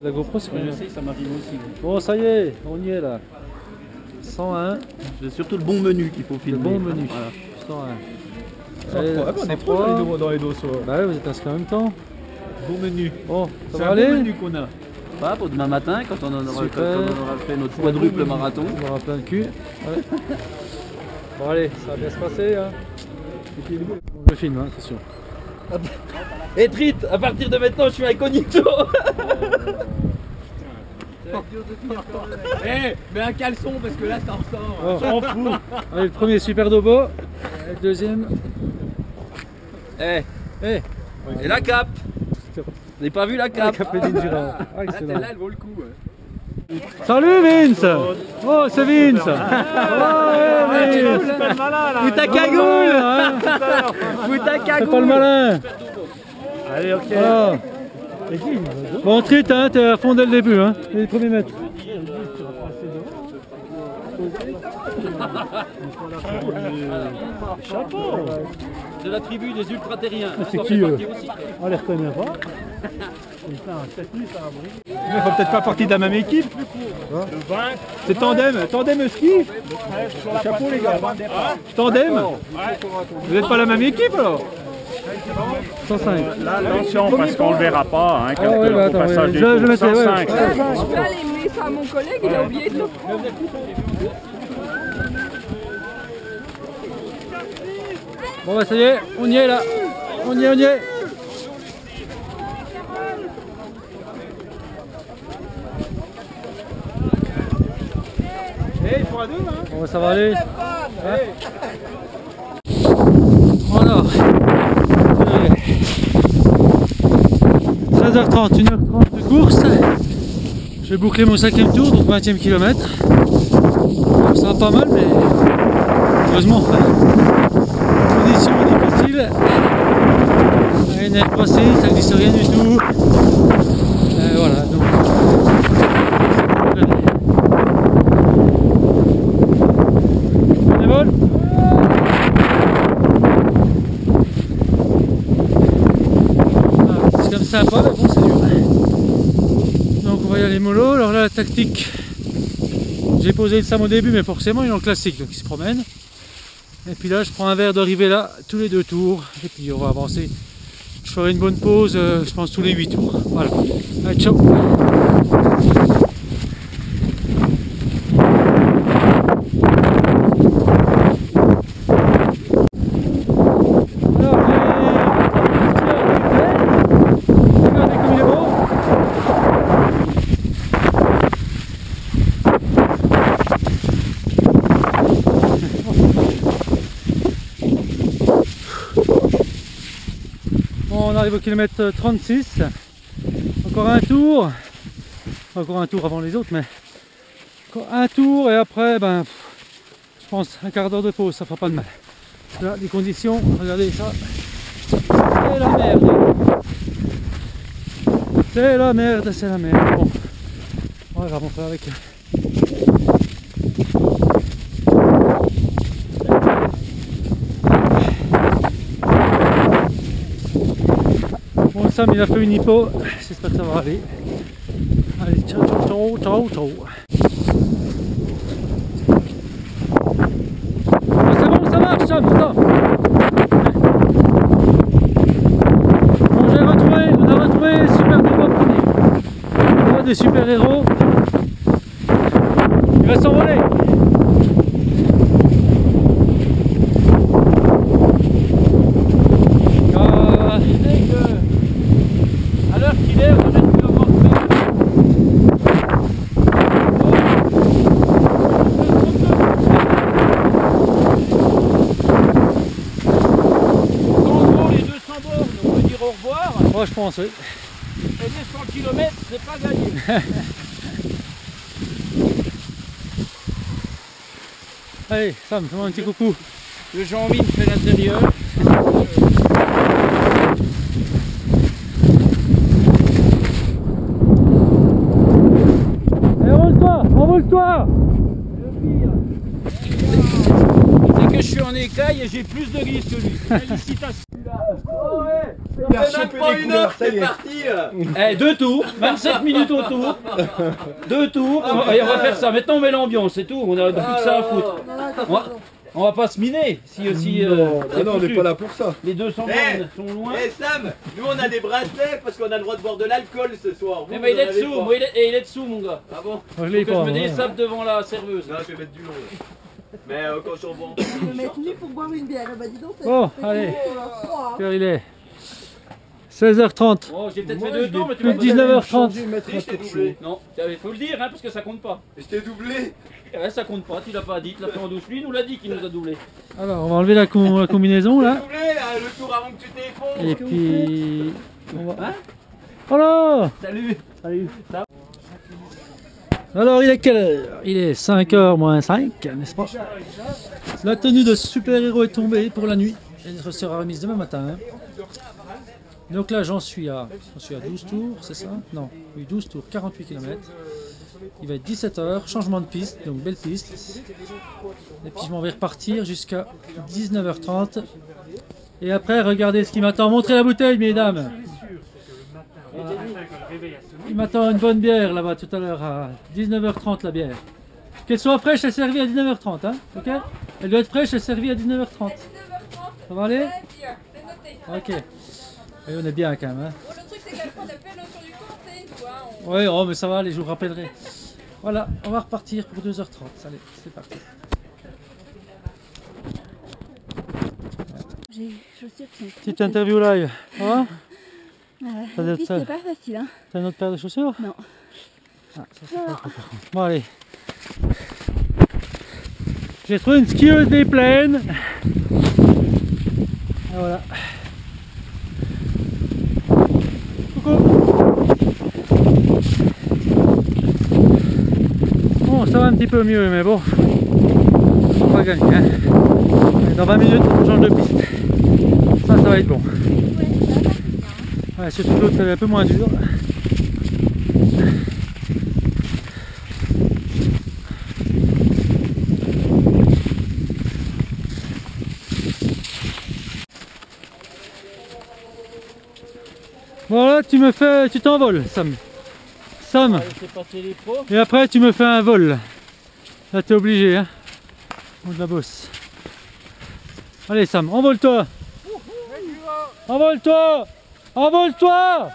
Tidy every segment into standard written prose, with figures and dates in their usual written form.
La GoPro, c'est Je sais, ça m'arrive aussi. Bon, ça y est, on y est là. 101. C'est surtout le bon menu qu'il faut filmer. Le bon menu. Voilà. 101. On est pro dans les dossiers. Bah ouais, vous êtes inscrits en même temps. Bon menu. Bon, ça C'est va un aller bon menu qu'on a. Pas pour demain matin, quand on aura fait notre quadruple marathon. On aura plein de cul. Ouais. Bon allez, ça va bien se passer. Hein. Je filme, hein, c'est sûr. Et Trit, à partir de maintenant, je suis incognito. Eh, mets un caleçon parce que là ça ressort. Oh. On s'en fout. Allez, le premier super dobo. Le deuxième. Et la cape. Vous n'avez pas vu la cape? La cape Edine Girard. Ah, Celle-là, excellent. elle vaut le coup. Salut Vince. Oh, c'est Vince. Fous ta cagoule. Fous ta C'est cagoule. pas le malin. Allez, ok. Ah. Bon, Trit, hein, t'es à fond dès le début, hein, les premiers mètres. Chapeau. De la tribu des ultra-terriens. C'est qui eux? On les reconnaît pas. Il ne faut peut-être pas partie de la même équipe. C'est tandem ski. Chapeau les gars. Tandem. Vous n'êtes pas la même équipe alors? 105. Là, attention, parce qu'on ne le verra pas. Hein, Ah ouais, bah, attends, passage je du tour, mettrai, ouais. 105. Je peux aller mener ça à mon collègue, il a oublié de le prendre. Bon bah ça y est, on y est là. On y est. Eh, il faut à deux là. Bon bah, ça va aller. Voilà. 13h30, 1h30 de course. Je vais boucler mon 5e tour, donc 20e kilomètre. Ça va pas mal, mais heureusement, conditions difficiles. Un nerf passé, ça ne glisse rien du tout. Voilà, donc. Bénévole. C'est comme sympa, mais bon, c'est dur. Donc on va y aller mollo. Alors là, la tactique, j'ai posé le SAM au début, mais forcément il est en classique, donc il se promène. Et puis là, je prends un verre d'arrivée là, tous les 2 tours, et puis on va avancer. Je ferai une bonne pause, je pense tous les 8 tours. Voilà. Allez, ciao. On arrive au kilomètre 36, encore un tour avant les autres, mais encore un tour et après, ben, je pense un quart d'heure de pause, ça fera pas de mal. Là, les conditions, regardez ça, c'est la merde. C'est la merde, c'est la merde. Bon, voilà, on va faire avec. Bon, Sam il a fait une hypo, j'espère que ça va aller. Allez, ciao. Ah, c'est bon, ça marche, Sam, attends. Bon, on a retrouvé Super Duo premier. On a des super héros. Il va s'envoler. À l'heure qu'il est, on aurait pu l'avoir fait. En gros, les 200 bornes, on peut dire au revoir. Moi je pense, oui. Et les 100 km, c'est pas gagné. Allez, Sam, fais-moi un petit coucou. Le Jean-Mine fait l'intérieur. Envole-toi. C'est que je suis en écaille et j'ai plus de glisse que lui. Félicitations. Il a chopé les couleurs, ça y est. Parti. Eh, 2 tours, 27 minutes au tour. 2 tours, et on va faire ça. Maintenant on met l'ambiance, c'est tout, on a plus que ça à foutre. On va pas se miner si non, on n'est pas là pour ça. Les deux sont loin. Eh Sam, nous on a des bracelets parce qu'on a le droit de boire de l'alcool ce soir. Mais il est dessous, moi, il est dessous mon gars. Ah bon? Moi, je l'ai pas. Je me désappe devant la serveuse. Non, je vais mettre du long. Mais quand je suis en banc. Je vais mettre nu pour boire une bière. Bah dis donc, Bon, allez. froid. Quelle heure il est 16h30. Oh, j'ai peut-être fait 2 tours, mais tu Plus m'as de 19h30. Si, je t'ai doublé. Non, il faut le dire, hein, parce que ça compte pas. Je t'ai doublé. Ouais, ça compte pas, tu l'as pas dit, tu l'as fait en douce. Lui, il nous l'a dit qu'il nous a doublé. Alors, on va enlever la combinaison là. Doublé là, le tour avant que tu t'effondres. Et puis. On va... Hein? Oh là! Salut. Salut. Alors, il est quelle heure? Il est 5h moins 5, n'est-ce pas? La tenue de super-héros est tombée pour la nuit. Elle sera remise demain matin. Hein. Donc là, j'en suis à 12 tours, c'est ça? Non, oui, 12 tours, 48 km. Il va être 17h, changement de piste, donc belle piste. Et puis je m'en vais repartir jusqu'à 19h30. Et après, regardez ce qui m'attend. Montrez la bouteille, mesdames. Voilà. Il m'attend une bonne bière là-bas tout à l'heure à 19h30 la bière. Qu'elle soit fraîche et servie à 19h30, hein, ok? Elle doit être fraîche et servie à 19h30. Ça va aller? Ok. Et on est bien quand même, hein. Bon, le truc c'est qu'après on appelle sur du compte, tu vois. Oui, oh, mais ça va, je vous rappellerai. Voilà, on va repartir pour 2h30. Allez, c'est parti. J'ai chaussures qui sont Petite interview live. Ça va? Ça doit être ça. c'est pas facile, hein. T'as une autre paire de chaussures? Non. Ah, ça c'est pas trop, par contre. Bon, allez. J'ai trouvé une skieuse des plaines. Et voilà. Coucou. Bon, ça va un petit peu mieux, mais bon. On va gagner, hein. Dans 20 minutes, on change de piste. Ça va être bon. Ouais, surtout l'autre, c'est un peu moins dur. Voilà, tu t'envoles, Sam. Sam. Et après, tu me fais un vol. Là, t'es obligé, hein. On de la bosse. Allez, Sam, envole-toi. Envole-toi. Envole-toi.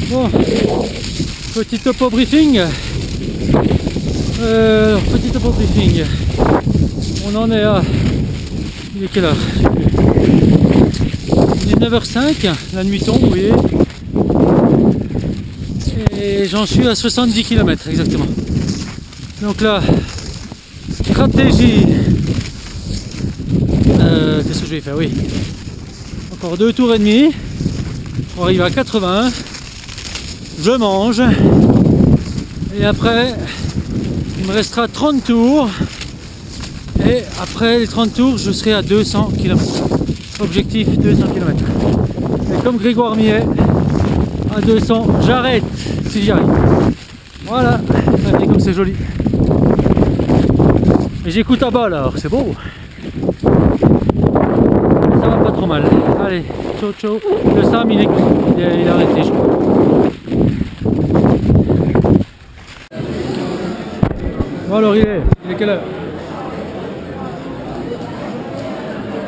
Bon, petit topo briefing. Petit topo briefing. On en est à... Il est quelle heure? Il est 9h05, la nuit tombe, vous voyez. Et j'en suis à 70 km exactement. Donc là, stratégie. Qu'est-ce que je vais faire? Oui. Encore 2 tours et demi. On arrive à 80. Je mange. Et après, il me restera 30 tours. Et après les 30 tours, je serai à 200 km. Objectif 200 km. Et comme Grégoire Millet, à 200, j'arrête si j'y arrive. Voilà, regardez comme c'est joli. Et j'écoute à bas là, alors c'est beau. Ça va pas trop mal. Allez, ciao ciao. Le Sam il écoute, il a arrêté je crois. Bon alors il est quelle heure?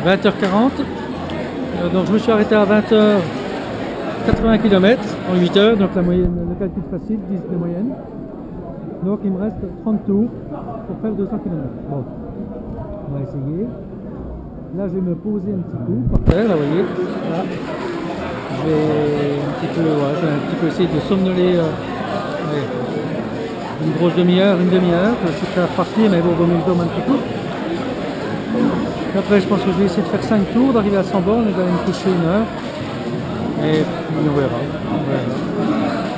20h40. Donc je me suis arrêté à 20h 80 km en 8 heures, donc la moyenne, le calcul facile, 10 de moyenne. Donc il me reste 30 tours pour faire 200 km. Bon, on va essayer. Là je vais me poser un petit coup par terre, là vous voyez. Là. Je vais un petit peu essayer de somnoler une grosse demi-heure, une demi-heure. Je suis prêt à repartir, mais bon, vaut mieux que je dorme un petit coup. Après je pense que je vais essayer de faire 5 tours, d'arriver à 100 bornes et d'aller me coucher 1 heure. Et puis on verra.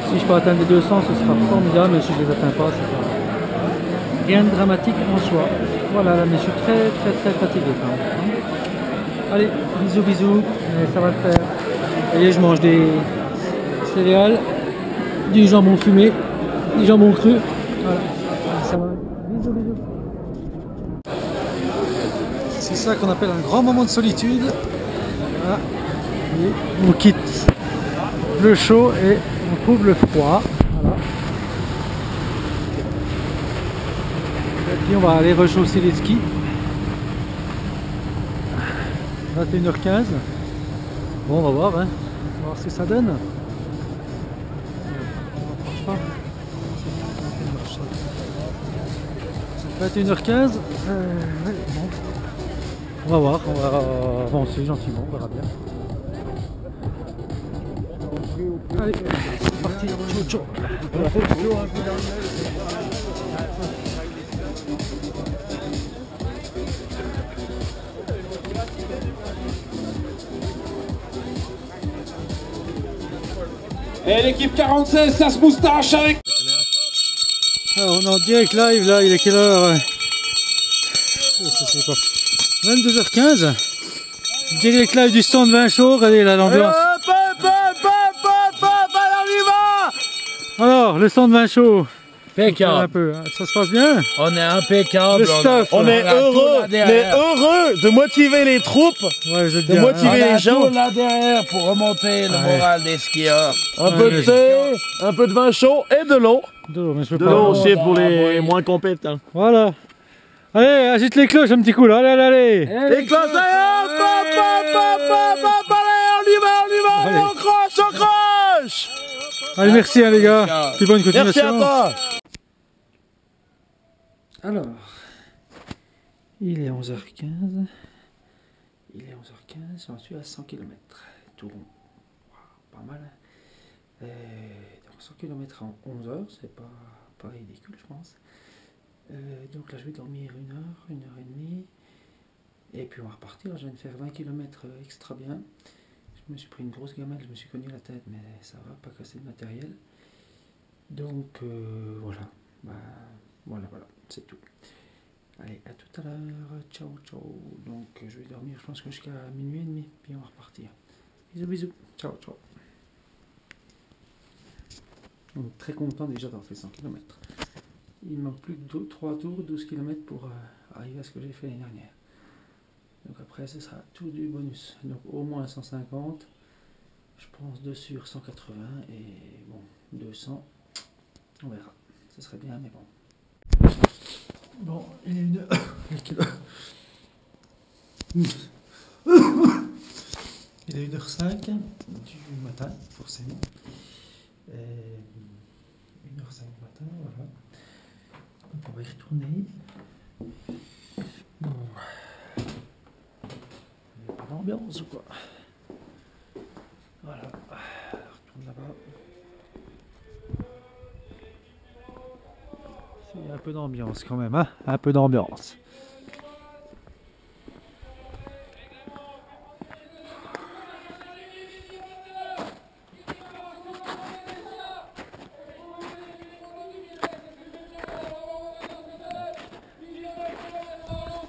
Si je peux atteindre les 200, ce sera formidable, mais si je ne les atteins pas, c'est pas rien de dramatique en soi. Voilà, là, mais je suis très fatigué quand même. Allez, bisous, bisous, et ça va le faire. Vous voyez, je mange des céréales, du jambon fumé, du jambon cru. Voilà, ça va. Bisous, bisous. C'est ça qu'on appelle un grand moment de solitude. Voilà. Et on quitte le chaud et on trouve le froid. Voilà. Et puis on va aller rechausser les skis. 21h15. Bon, on va voir, hein. On va voir ce que ça donne. On marche pas. 21h15. Ouais, bon. On va voir, on va avancer gentiment, on verra bien. Allez, c'est parti, ciao, ciao. Et l'équipe 46, ça se moustache avec... Alors on est en direct live là, il est quelle heure? Oh, ça c'est pas... 22h15. Direct live du stand vin chaud, regardez là l'ambiance. Alors, le stand vin chaud. Impeccable. Un peu, hein. Ça se passe bien? On est impeccable. Le stuff. On est heureux, de motiver les troupes, Ouais, vous êtes de bien. motiver les gens. tout là derrière pour remonter le moral des skieurs. Un peu de thé, un peu de vin chaud et de l'eau. De l'eau, mais je peux De pas. l'eau aussi pour Ah, les oui. moins compétents. Voilà. Allez, agite les cloches un petit coup là. Allez, allez, allez. Les classes, allez, Allez. on croche. Allez, merci hein, les gars. Puis bonne Merci à continuation. toi. Alors, il est 11h15. Il est 11h15, j'en suis à 100 km. Tout rond. Wow, pas mal. Hein. Donc 100 km en 11 heures, c'est pas ridicule, je pense. Donc là, je vais dormir 1 heure, 1 heure et demie. Et puis on va repartir. Je viens de faire 20 km extra bien. Je me suis pris une grosse gamelle, je me suis cogné la tête, mais ça va, pas casser de matériel. Donc voilà. Bah, voilà, c'est tout. Allez, à tout à l'heure. Ciao, ciao. Donc je vais dormir, je pense que jusqu'à minuit et demi, puis on va repartir. Bisous, bisous. Ciao, ciao. Donc très content déjà d'avoir fait 100 km. Il me manque plus que 3 tours, 12 km pour arriver à ce que j'ai fait l'année dernière. Donc après ce sera tout du bonus. Donc au moins 150. Je pense 2 sur 180 et bon 200. On verra. Ce serait bien mais bon. Bon, il est 1h05 du matin, forcément. 1h05 du matin, voilà. Donc on va y retourner. Bon. Il n'y a pas d'ambiance ou quoi? Voilà. On retourne là-bas. Il y a un peu d'ambiance quand même, hein? Un peu d'ambiance.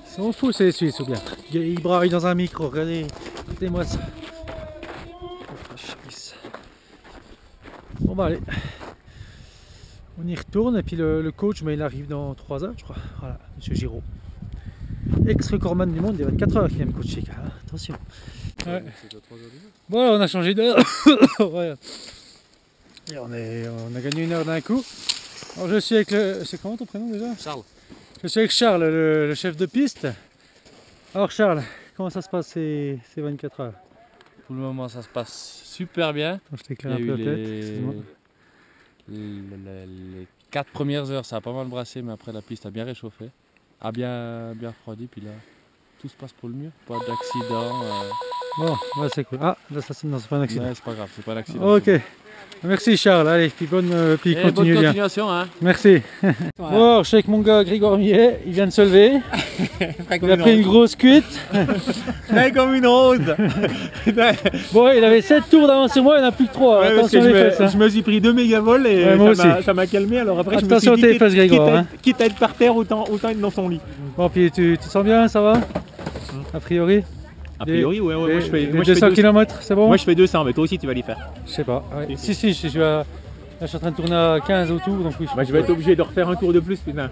Ils sont fous ces Suisses ou bien? Ils braillent dans un micro, regardez, écoutez-moi ça. Bon bah allez, on y retourne et puis le coach, mais il arrive dans 3 heures je crois. Voilà, monsieur Giraud. Ex-recordman du monde des 24 heures qui vient me coacher, hein. Attention. Ouais. Bon, on a changé d'heure. Ouais. Et on a gagné 1 heure d'un coup. Alors je suis avec le... C'est comment ton prénom déjà? Charles. Je suis avec Charles, le chef de piste. Alors Charles, comment ça se passe ces 24 heures? Pour le moment, ça se passe super bien. Attends, je t'éclaire un peu la tête. Excuse-moi. Les 4 premières heures, ça a pas mal brassé, mais après la piste a bien réchauffé, a bien refroidi, puis là, tout se passe pour le mieux. Pas d'accident. Bon, ouais, c'est cool. Ah, là, ça, non, c'est pas un accident. Ouais, c'est pas grave, c'est pas un accident. Ok. Merci Charles, allez, puis puis Et continue bonne bien. continuation, hein. Merci. Bon, je suis avec mon gars Grégoire Millet, il vient de se lever. Il a pris une grosse cuite. Très comme une rose. Bon, il avait 7 tours d'avance sur moi, il n'y en a plus que 3. Ouais, parce que attention les fesses. Hein. je me suis pris 2 mégavols et Ouais, moi ça m'a calmé. Alors après, Attention je me suis tes dit, fesses, Grégoire. Hein. quitte à être par terre, autant être dans son lit. Bon, puis tu te sens bien, ça va? A priori? A priori, ouais, moi je fais 200 km, c'est bon? Moi je fais 200, mais toi aussi tu vas les faire. Je sais pas. Ouais. Si, je suis à... Là, je suis en train de tourner à 15 autour, donc oui. Bah, je vais être obligé de refaire un tour de plus, putain.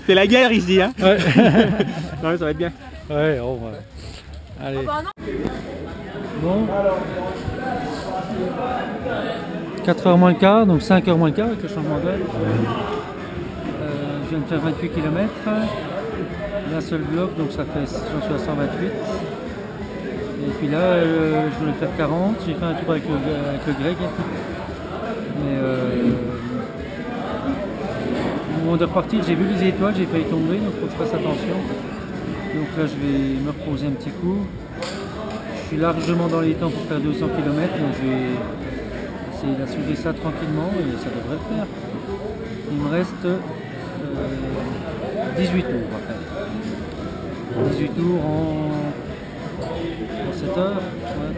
C'est la guerre ici, hein. Ouais. Ouais, ça va être bien. Ouais, oh, ouais. Allez. Bon. 4h moins le quart, donc 5h moins le quart avec le changement d'heure. Je viens de faire 28 km. D'un seul bloc, donc ça fait, j'en suis à 128. Et puis là, je voulais faire 40. J'ai fait un tour avec le Greg. Mais au moment de repartir, j'ai vu les étoiles, j'ai failli tomber, donc il faut que je fasse attention. Donc là, je vais me reposer un petit coup. Je suis largement dans les temps pour faire 200 km, donc je vais essayer d'assurer ça tranquillement et ça devrait le faire. Il me reste 18 tours à faire. 18 tours en 7 heures, ouais,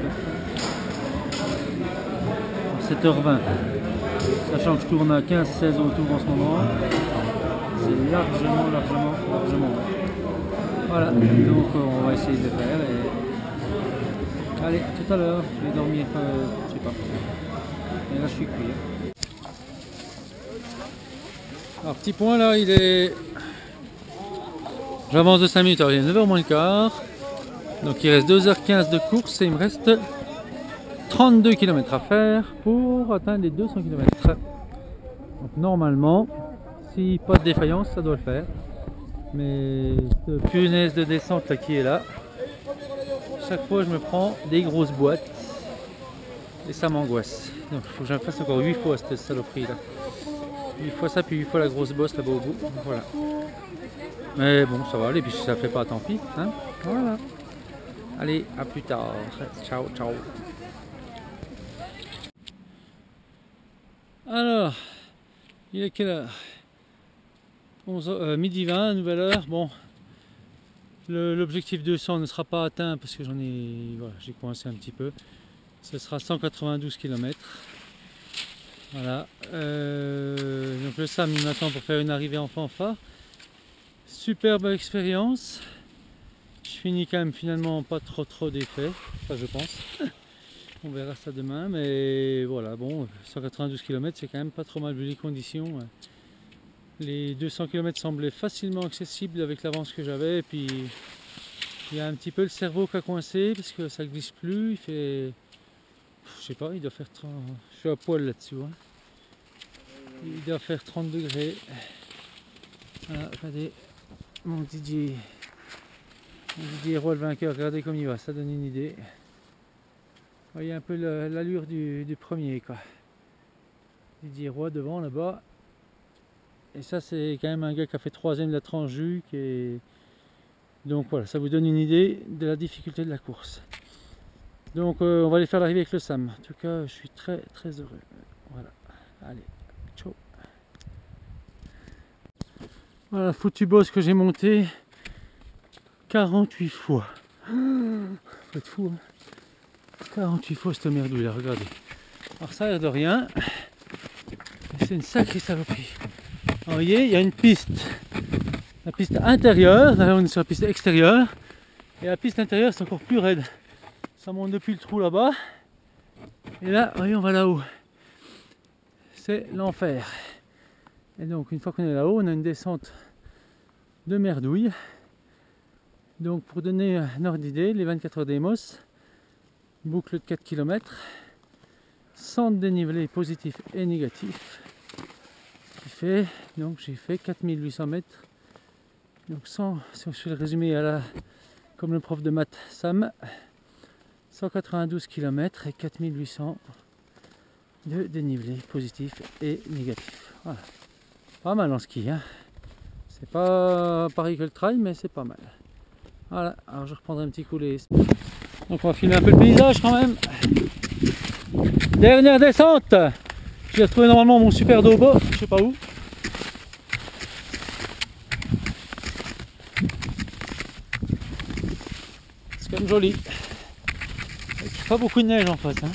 en 7h20. Sachant que je tourne à 15-16 autour en ce moment, c'est largement. Voilà, donc on va essayer de le faire et... Allez, tout à l'heure, je vais dormir, je sais pas. Et là je suis cuit. Alors petit point là, il est... J'avance de 5 minutes, alors il est 9h moins le quart. Donc il reste 2h15 de course et il me reste 32 km à faire pour atteindre les 200 km. Donc normalement, si pas de défaillance, ça doit le faire. Mais cette punaise de descente là qui est là, chaque fois je me prends des grosses boîtes et ça m'angoisse. Donc il faut que j'en fasse encore 8 fois cette saloperie là. 8 fois ça puis 8 fois la grosse bosse là-bas au bout. Voilà. Mais bon, ça va aller, puis si ça fait pas, tant pis. Hein, voilà. Allez, à plus tard. Ciao, ciao. Alors, il est quelle heure? 12h, 20, nouvelle heure. Bon, l'objectif 200 ne sera pas atteint parce que voilà, j'ai coincé un petit peu. Ce sera 192 km. Voilà. Donc le Sam il m'attend pour faire une arrivée en fanfare. Superbe expérience. Je finis quand même finalement pas trop d'effets, ça je pense. On verra ça demain, mais voilà, bon, 192 km c'est quand même pas trop mal vu les conditions. Les 200 km semblaient facilement accessibles avec l'avance que j'avais, et puis il y a un petit peu le cerveau qui a coincé parce que ça glisse plus, il fait... Je sais pas, il doit faire 30... Je suis à poil là-dessus. Hein. Il doit faire 30 degrés. Voilà, regardez. Mon Didier Roy le vainqueur, regardez comme il va, ça donne une idée. Vous voyez un peu l'allure du premier quoi. Didier Roy devant là-bas. Et ça c'est quand même un gars qui a fait 3ème de la tranche Juc et donc voilà, ça vous donne une idée de la difficulté de la course. Donc on va aller faire l'arrivée avec le Sam. En tout cas je suis très heureux. Voilà, allez, ciao. Voilà, foutu boss que j'ai monté 48 fois. Vous êtes fou, hein, 48 fois cette merdouille là, regardez. Alors ça a l'air de rien. C'est une sacrée saloperie. Alors, vous voyez, il y a une piste. La piste intérieure, là on est sur la piste extérieure. Et la piste intérieure c'est encore plus raide. Ça monte depuis le trou là-bas. Et là, voyez, on va là-haut. C'est l'enfer. Et donc une fois qu'on est là-haut, on a une descente de merdouille. Donc pour donner un ordre d'idée, les 24 heures d'Emos, boucle de 4 km, sans dénivelé positif et négatif, qui fait, donc j'ai fait 4800 mètres. Donc si je fais le résumé comme le prof de maths Sam, 192 km et 4800 de dénivelé positif et négatif. Voilà. Pas mal en ski, hein. C'est pas pareil que le trail, mais c'est pas mal. Voilà, alors je reprendrai un petit coup les... Donc on va filmer un peu le paysage quand même. Dernière descente. J'ai retrouvé normalement mon super dobo, je sais pas où. C'est quand même joli. Il n'y a pas beaucoup de neige en face, hein.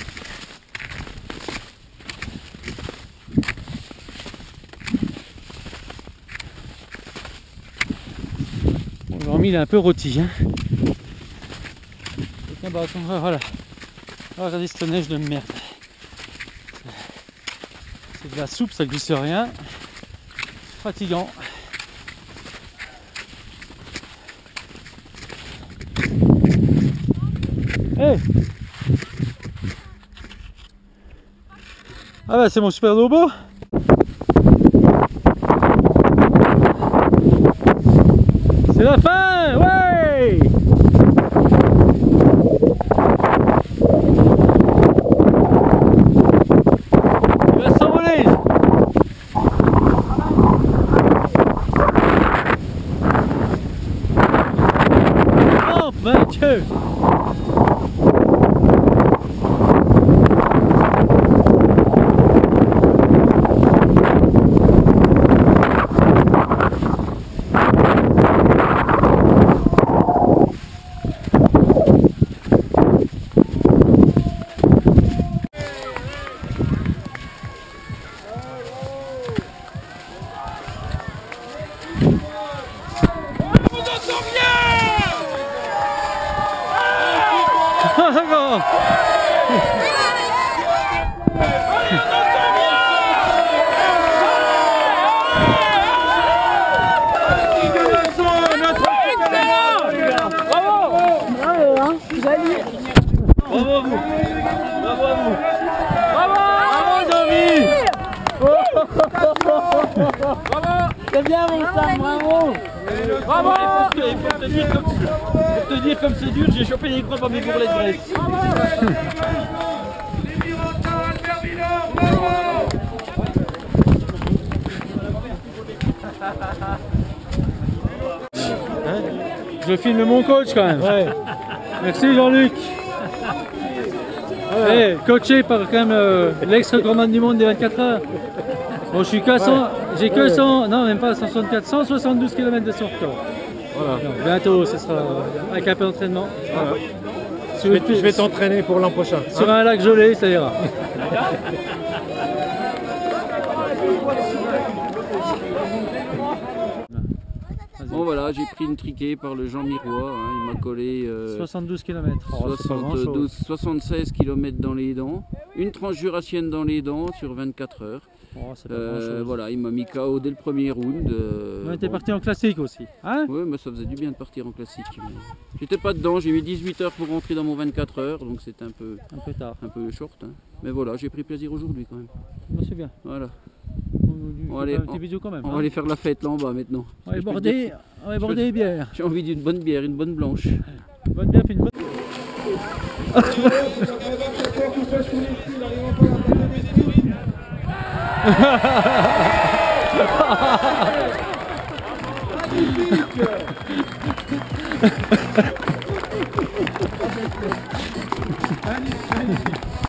Il est un peu rôti, hein. Voilà. Oh, regardez cette neige de merde. C'est de la soupe, ça glisse rien. fatigant. Hey. Ah bah c'est mon super lobo. C'est la fin, ouais. Il va s'envoler. Oh mon Dieu. C'est bien mon Sam, bravo. Bravo. Et pour te dire comme c'est dur, j'ai chopé les crocs à mes bourrelets de graisse. Je filme mon coach quand même. Ouais. Merci Jean-Luc. Hey, coaché par quand même l'ex-recordman du monde des 24 heures. Bon, je suis qu'à 100, j'ai que 100, non même pas 164, 172 km de son record. Voilà. Donc, bientôt, ce sera avec un peu d'entraînement. Voilà. Je vais t'entraîner pour l'an prochain. Sur un lac gelé, ça ira. Bon voilà, j'ai pris une triquée par le Jean Miroir, hein, il m'a collé 72 km, 76 km dans les dents, une tranche jurassienne dans les dents sur 24 heures. Oh, c'est pas grand-chose. Voilà, il m'a mis KO dès le premier round. On était parti en classique aussi. Hein? Oui, mais ça faisait du bien de partir en classique. J'étais pas dedans, j'ai mis 18 heures pour rentrer dans mon 24 heures, donc c'était un peu tard. Un peu short. Hein. Mais voilà, j'ai pris plaisir aujourd'hui quand même. Bah, c'est bien. Voilà. On va aller, un petit vidéo quand même. On va aller faire la fête là en bas maintenant. On va border les bières. J'ai envie d'une bonne bière, une bonne blanche. Une bonne bière puis une bonne...